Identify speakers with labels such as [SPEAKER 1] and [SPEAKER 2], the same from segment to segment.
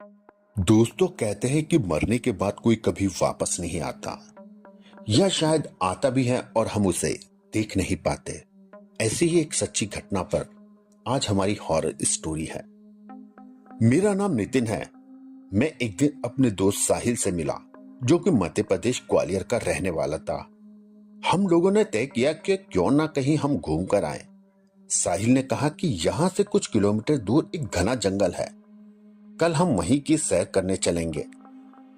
[SPEAKER 1] दोस्तों कहते हैं कि मरने के बाद कोई कभी वापस नहीं आता, या शायद आता भी है और हम उसे देख नहीं पाते। ऐसी ही एक सच्ची घटना पर आज हमारी हॉरर स्टोरी है। मेरा नाम नितिन है। मैं एक दिन अपने दोस्त साहिल से मिला, जो कि मध्य प्रदेश ग्वालियर का रहने वाला था। हम लोगों ने तय किया कि क्यों ना कहीं हम घूम कर आए। साहिल ने कहा कि यहाँ से कुछ किलोमीटर दूर एक घना जंगल है, कल हम वहीं की सैर करने चलेंगे,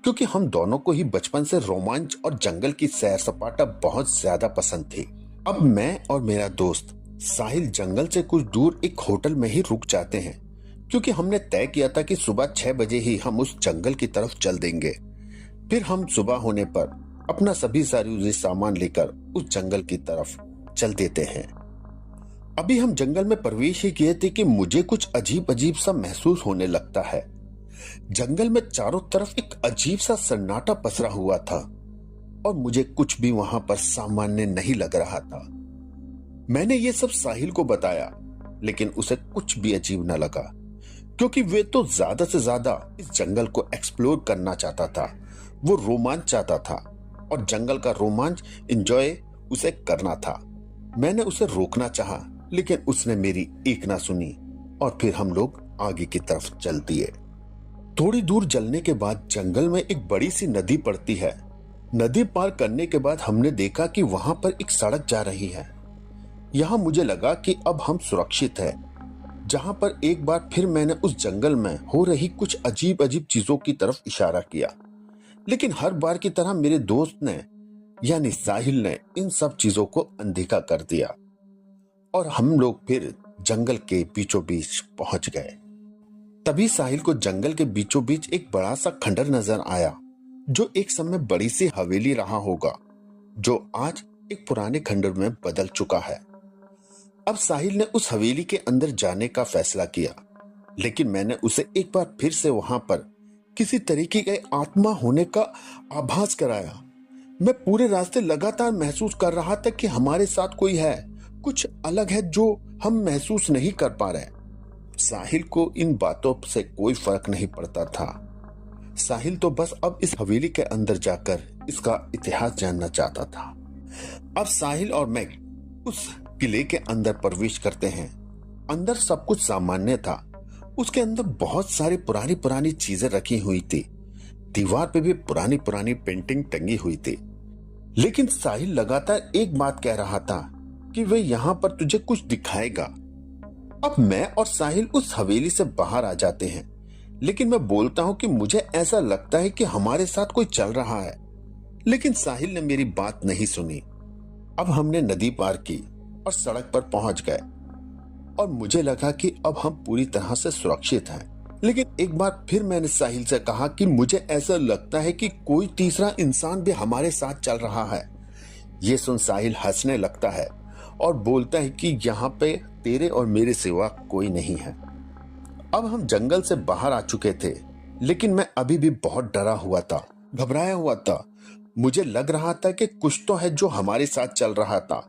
[SPEAKER 1] क्योंकि हम दोनों को ही बचपन से रोमांच और जंगल की सैर सपाटा बहुत ज्यादा पसंद थी। अब मैं और मेरा दोस्त साहिल जंगल से कुछ दूर एक होटल में ही रुक जाते हैं, क्योंकि हमने तय किया था कि सुबह 6 बजे ही हम उस जंगल की तरफ चल देंगे। फिर हम सुबह होने पर अपना सभी जरूरी सामान लेकर उस जंगल की तरफ चल देते हैं। अभी हम जंगल में प्रवेश ही किए थे कि मुझे कुछ अजीब अजीब सा महसूस होने लगता है। जंगल में चारों तरफ एक अजीब सा सन्नाटा पसरा हुआ था और मुझे कुछ भी वहां पर सामान्य नहीं लग रहा था। मैंने ये सब साहिल को बताया, लेकिन उसे कुछ भी अजीब न लगा, क्योंकि वे तो ज्यादा से ज्यादा इस जंगल को एक्सप्लोर करना चाहता था। वो रोमांच चाहता था और जंगल का रोमांच एंजॉय उसे करना था। मैंने उसे रोकना चाहा, लेकिन उसने मेरी एक ना सुनी और फिर हम लोग आगे की तरफ चल दिए। थोड़ी दूर चलने के बाद जंगल में एक बड़ी सी नदी पड़ती है। नदी पार करने के बाद हमने देखा कि वहां पर एक सड़क जा रही है। यहाँ मुझे लगा कि अब हम सुरक्षित हैं। जहां पर एक बार फिर मैंने उस जंगल में हो रही कुछ अजीब अजीब चीजों की तरफ इशारा किया, लेकिन हर बार की तरह मेरे दोस्त ने यानी साहिल ने इन सब चीजों को अनदेखा कर दिया और हम लोग फिर जंगल के बीचों बीच पहुंच गए। तभी साहिल को जंगल के बीचों बीच एक बड़ा सा खंडर नजर आया, जो एक समय बड़ी सी हवेली रहा होगा, जो आज एक पुराने खंडर में बदल चुका है। अब साहिल ने उस हवेली के अंदर जाने का फैसला किया, लेकिन मैंने उसे एक बार फिर से वहां पर किसी तरीके के आत्मा होने का आभास कराया। मैं पूरे रास्ते लगातार महसूस कर रहा था कि हमारे साथ कोई है, कुछ अलग है जो हम महसूस नहीं कर पा रहे। साहिल को इन बातों से कोई फर्क नहीं पड़ता था। साहिल तो बस अब इस हवेली के अंदर जाकर इसका इतिहास जानना चाहता था। अब साहिल और मैं उस किले के अंदर प्रवेश करते हैं। अंदर सब कुछ सामान्य था। उसके अंदर बहुत सारी पुरानी पुरानी चीजें रखी हुई थी। दीवार पे भी पुरानी पुरानी पेंटिंग टंगी हुई थी। लेकिन साहिल लगातार एक बात कह रहा था कि वे यहाँ पर तुझे कुछ दिखाएगा। अब मैं और साहिल उस हवेली से बाहर आ जाते हैं, लेकिन मैं बोलता हूँ कि मुझे ऐसा लगता है कि हमारे साथ कोई चल रहा है, लेकिन साहिल ने मेरी बात नहीं सुनी। अब हमने नदी पार की और सड़क पर पहुंच गए और मुझे लगा कि अब हम पूरी तरह से सुरक्षित हैं। लेकिन एक बार फिर मैंने साहिल से कहा कि मुझे ऐसा लगता है कि कोई तीसरा इंसान भी हमारे साथ चल रहा है। ये सुन साहिल हंसने लगता है और बोलता है कि यहाँ पे तेरे और मेरे सिवा कोई नहीं है। अब हम जंगल से बाहर आ चुके थे, लेकिन मैं अभी भी बहुत डरा हुआ था, घबराया हुआ था। मुझे लग रहा था कि कुछ तो है जो हमारे साथ चल रहा था।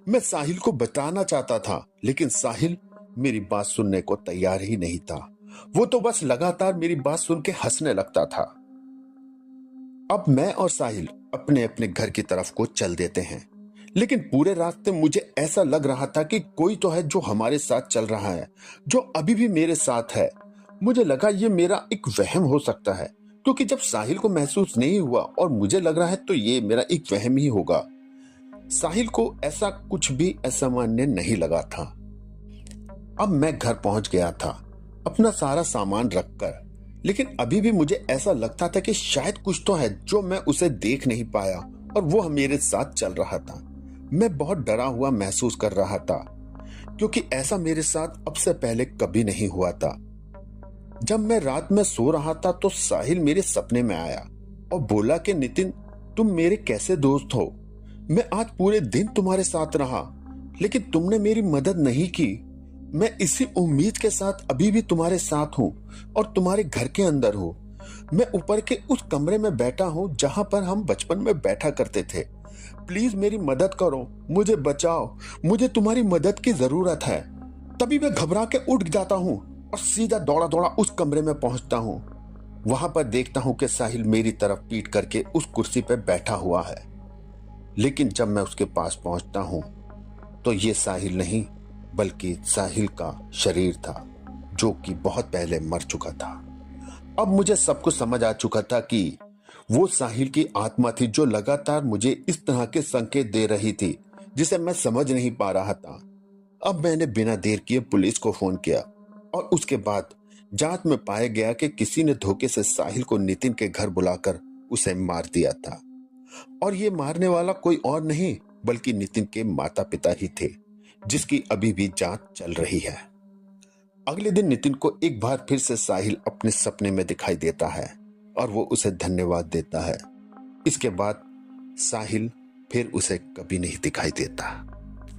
[SPEAKER 1] मैं साहिल को बताना चाहता था, लेकिन साहिल मेरी बात सुनने को तैयार ही नहीं था। वो तो बस लगातार मेरी बात सुन के हंसने लगता था। अब मैं और साहिल अपने अपने घर की तरफ को चल देते हैं, लेकिन पूरे रास्ते मुझे ऐसा लग रहा था कि कोई तो है जो हमारे साथ चल रहा है, जो अभी भी मेरे साथ है। मुझे लगा ये मेरा एक वहम हो सकता है, क्योंकि जब साहिल को महसूस नहीं हुआ और मुझे लग रहा है तो ये मेरा एक वहम ही होगा। साहिल को ऐसा कुछ भी असामान्य नहीं लगा था। अब मैं घर पहुंच गया था अपना सारा सामान रखकर, लेकिन अभी भी मुझे ऐसा लगता था कि शायद कुछ तो है जो मैं उसे देख नहीं पाया और वो मेरे साथ चल रहा था। मैं बहुत डरा हुआ महसूस कर रहा था, क्योंकि ऐसा मेरे साथ अब से पहले कभी नहीं हुआ था। जब मैं रात में सो रहा था तो साहिल मेरे सपने में आया और बोला कि नितिन, तुम मेरे कैसे दोस्त हो? मैं आज पूरे दिन तुम्हारे साथ रहा, लेकिन तुमने मेरी मदद नहीं की। मैं इसी उम्मीद के साथ अभी भी तुम्हारे साथ हूँ और तुम्हारे घर के अंदर हूँ। मैं ऊपर के उस कमरे में बैठा हूँ जहां पर हम बचपन में बैठा करते थे। प्लीज मेरी मदद करो, मुझे बचाओ, मुझे तुम्हारी मदद की जरूरत है। तभी मैं घबरा के उठ जाता हूँ और सीधा दौड़ा दौड़ा उस कमरे में पहुंचता हूँ। वहां पर देखता हूं कि साहिल मेरी तरफ पीट करके उस कुर्सी पर बैठा हुआ है। लेकिन जब मैं उसके पास पहुंचता हूं तो ये साहिल नहीं बल्कि साहिल का शरीर था, जो कि बहुत पहले मर चुका था। अब मुझे सब कुछ समझ आ चुका था कि वो साहिल की आत्मा थी जो लगातार मुझे इस तरह के संकेत दे रही थी जिसे मैं समझ नहीं पा रहा था। अब मैंने बिना देर किए पुलिस को फोन किया और उसके बाद जांच में पाया गया कि किसी ने धोखे से साहिल को नितिन के घर बुलाकर उसे मार दिया था। और ये मारने वाला कोई और नहीं बल्कि नितिन के माता पिता ही थे, जिसकी अभी भी जांच चल रही है। अगले दिन नितिन को एक बार फिर से साहिल अपने सपने में दिखाई देता है और वो उसे धन्यवाद देता है। इसके बाद साहिल फिर उसे कभी नहीं दिखाई देता।